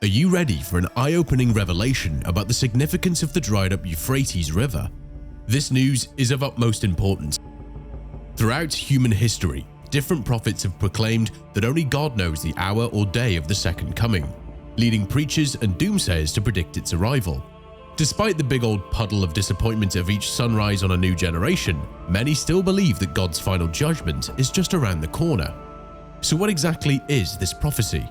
Are you ready for an eye-opening revelation about the significance of the dried-up Euphrates River? This news is of utmost importance. Throughout human history, different prophets have proclaimed that only God knows the hour or day of the second coming, leading preachers and doomsayers to predict its arrival. Despite the big old puddle of disappointment of each sunrise on a new generation, many still believe that God's final judgment is just around the corner. So what exactly is this prophecy?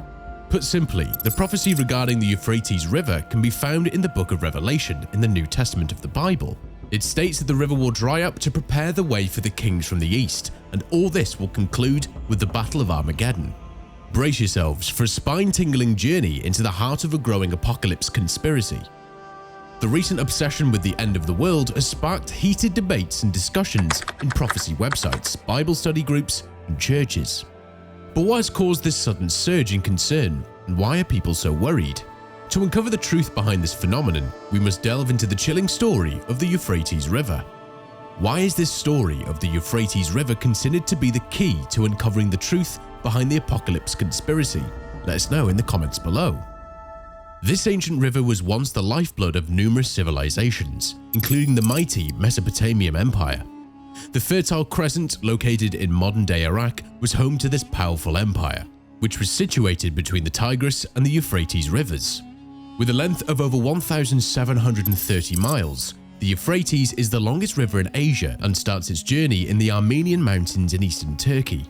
Put simply, the prophecy regarding the Euphrates River can be found in the book of Revelation in the New Testament of the Bible. It states that the river will dry up to prepare the way for the kings from the east, and all this will conclude with the Battle of Armageddon. Brace yourselves for a spine-tingling journey into the heart of a growing apocalypse conspiracy. The recent obsession with the end of the world has sparked heated debates and discussions in prophecy websites, Bible study groups, and churches. But what has caused this sudden surge in concern, and why are people so worried? To uncover the truth behind this phenomenon, we must delve into the chilling story of the Euphrates River. Why is this story of the Euphrates River considered to be the key to uncovering the truth behind the apocalypse conspiracy? Let us know in the comments below. This ancient river was once the lifeblood of numerous civilizations, including the mighty Mesopotamian Empire. The Fertile Crescent, located in modern-day Iraq, was home to this powerful empire, which was situated between the Tigris and the Euphrates rivers. With a length of over 1,730 miles, the Euphrates is the longest river in Asia and starts its journey in the Armenian mountains in eastern Turkey.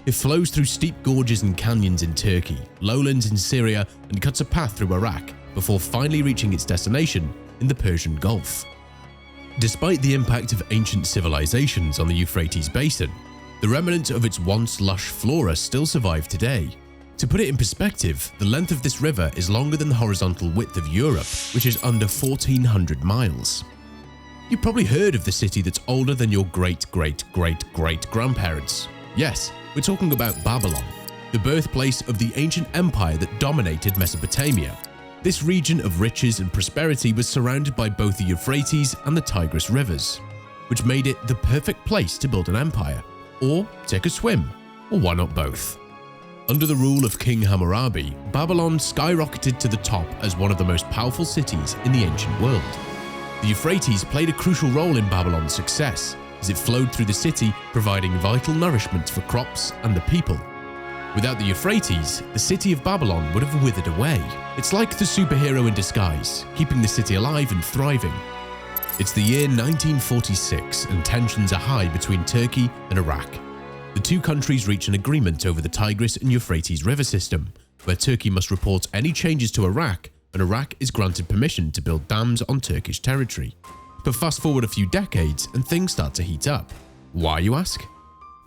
It flows through steep gorges and canyons in Turkey, lowlands in Syria, and cuts a path through Iraq before finally reaching its destination in the Persian Gulf. Despite the impact of ancient civilizations on the Euphrates basin, the remnants of its once lush flora still survive today. To put it in perspective, the length of this river is longer than the horizontal width of Europe, which is under 1,400 miles. You've probably heard of the city that's older than your great-great-great-great-grandparents. Yes, we're talking about Babylon, the birthplace of the ancient empire that dominated Mesopotamia. This region of riches and prosperity was surrounded by both the Euphrates and the Tigris rivers, which made it the perfect place to build an empire, or take a swim, or why not both? Under the rule of King Hammurabi, Babylon skyrocketed to the top as one of the most powerful cities in the ancient world. The Euphrates played a crucial role in Babylon's success, as it flowed through the city, providing vital nourishment for crops and the people. Without the Euphrates, the city of Babylon would have withered away. It's like the superhero in disguise, keeping the city alive and thriving. It's the year 1946 and tensions are high between Turkey and Iraq. The two countries reach an agreement over the Tigris and Euphrates river system, where Turkey must report any changes to Iraq, and Iraq is granted permission to build dams on Turkish territory. But fast forward a few decades and things start to heat up. Why, you ask?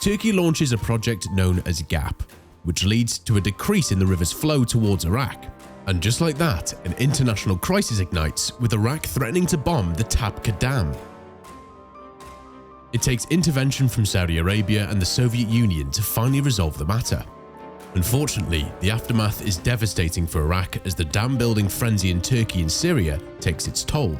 Turkey launches a project known as GAP, which leads to a decrease in the river's flow towards Iraq. And just like that, an international crisis ignites, with Iraq threatening to bomb the Tabqa Dam. It takes intervention from Saudi Arabia and the Soviet Union to finally resolve the matter. Unfortunately, the aftermath is devastating for Iraq as the dam-building frenzy in Turkey and Syria takes its toll.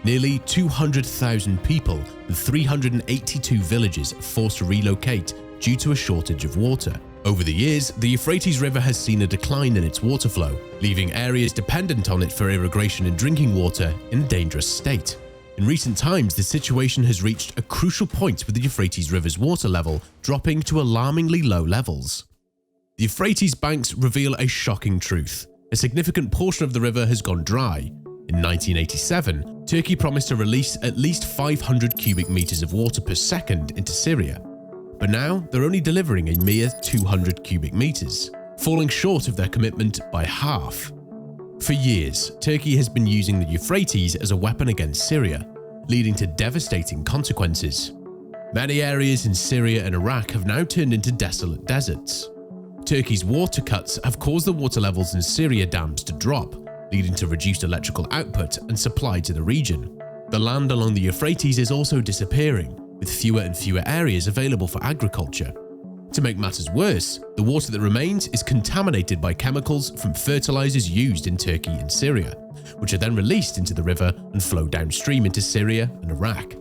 Nearly 200,000 people and 382 villages are forced to relocate due to a shortage of water. Over the years, the Euphrates River has seen a decline in its water flow, leaving areas dependent on it for irrigation and drinking water in a dangerous state. In recent times, the situation has reached a crucial point with the Euphrates River's water level dropping to alarmingly low levels. The Euphrates banks reveal a shocking truth. A significant portion of the river has gone dry. In 1987, Turkey promised to release at least 500 cubic meters of water per second into Syria. But now they're only delivering a mere 200 cubic meters, falling short of their commitment by half. For years, Turkey has been using the Euphrates as a weapon against Syria, leading to devastating consequences. Many areas in Syria and Iraq have now turned into desolate deserts. Turkey's water cuts have caused the water levels in Syria dams to drop, leading to reduced electrical output and supply to the region. The land along the Euphrates is also disappearing, with fewer and fewer areas available for agriculture. To make matters worse, the water that remains is contaminated by chemicals from fertilizers used in Turkey and Syria, which are then released into the river and flow downstream into Syria and Iraq.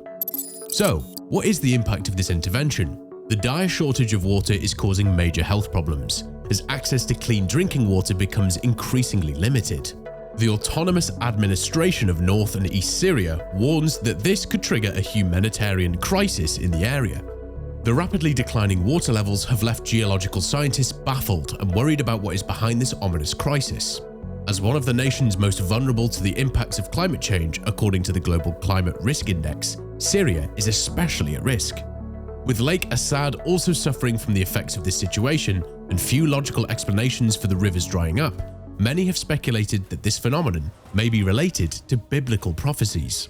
So, what is the impact of this intervention? The dire shortage of water is causing major health problems, as access to clean drinking water becomes increasingly limited. The Autonomous Administration of North and East Syria warns that this could trigger a humanitarian crisis in the area. The rapidly declining water levels have left geological scientists baffled and worried about what is behind this ominous crisis. As one of the nations most vulnerable to the impacts of climate change according to the Global Climate Risk Index, Syria is especially at risk. With Lake Assad also suffering from the effects of this situation and few logical explanations for the rivers drying up, many have speculated that this phenomenon may be related to biblical prophecies.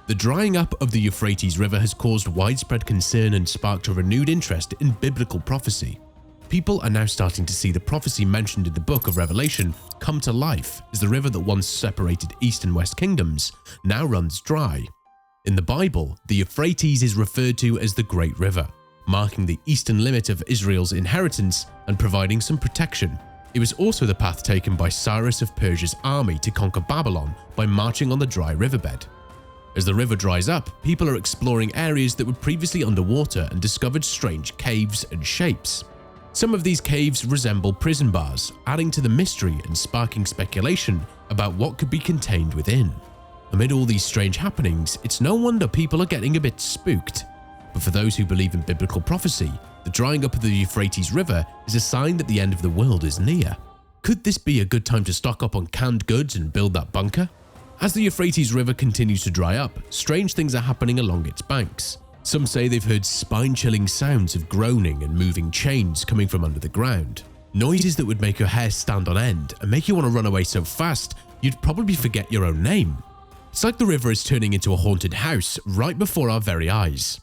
The drying up of the Euphrates River has caused widespread concern and sparked a renewed interest in biblical prophecy. People are now starting to see the prophecy mentioned in the book of Revelation come to life, as the river that once separated East and West kingdoms now runs dry. In the Bible, the Euphrates is referred to as the Great River, marking the eastern limit of Israel's inheritance and providing some protection. It was also the path taken by Cyrus of Persia's army to conquer Babylon by marching on the dry riverbed. As the river dries up, people are exploring areas that were previously underwater and discovered strange caves and shapes. Some of these caves resemble prison bars, adding to the mystery and sparking speculation about what could be contained within. Amid all these strange happenings, it's no wonder people are getting a bit spooked. But for those who believe in biblical prophecy, the drying up of the Euphrates River is a sign that the end of the world is near. Could this be a good time to stock up on canned goods and build that bunker? As the Euphrates River continues to dry up, strange things are happening along its banks. Some say they've heard spine-chilling sounds of groaning and moving chains coming from under the ground. Noises that would make your hair stand on end and make you want to run away so fast you'd probably forget your own name. It's like the river is turning into a haunted house right before our very eyes.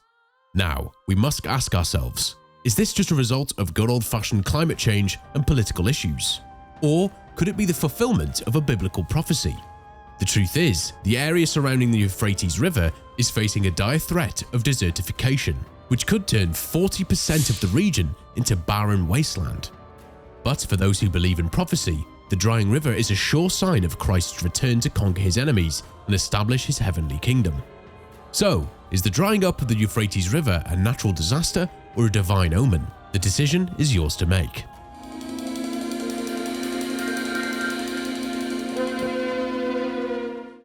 Now, we must ask ourselves, is this just a result of good old-fashioned climate change and political issues? Or could it be the fulfillment of a biblical prophecy? The truth is, the area surrounding the Euphrates River is facing a dire threat of desertification, which could turn 40% of the region into barren wasteland. But for those who believe in prophecy, the drying river is a sure sign of Christ's return to conquer his enemies and establish his heavenly kingdom. So, is the drying up of the Euphrates River a natural disaster or a divine omen? The decision is yours to make.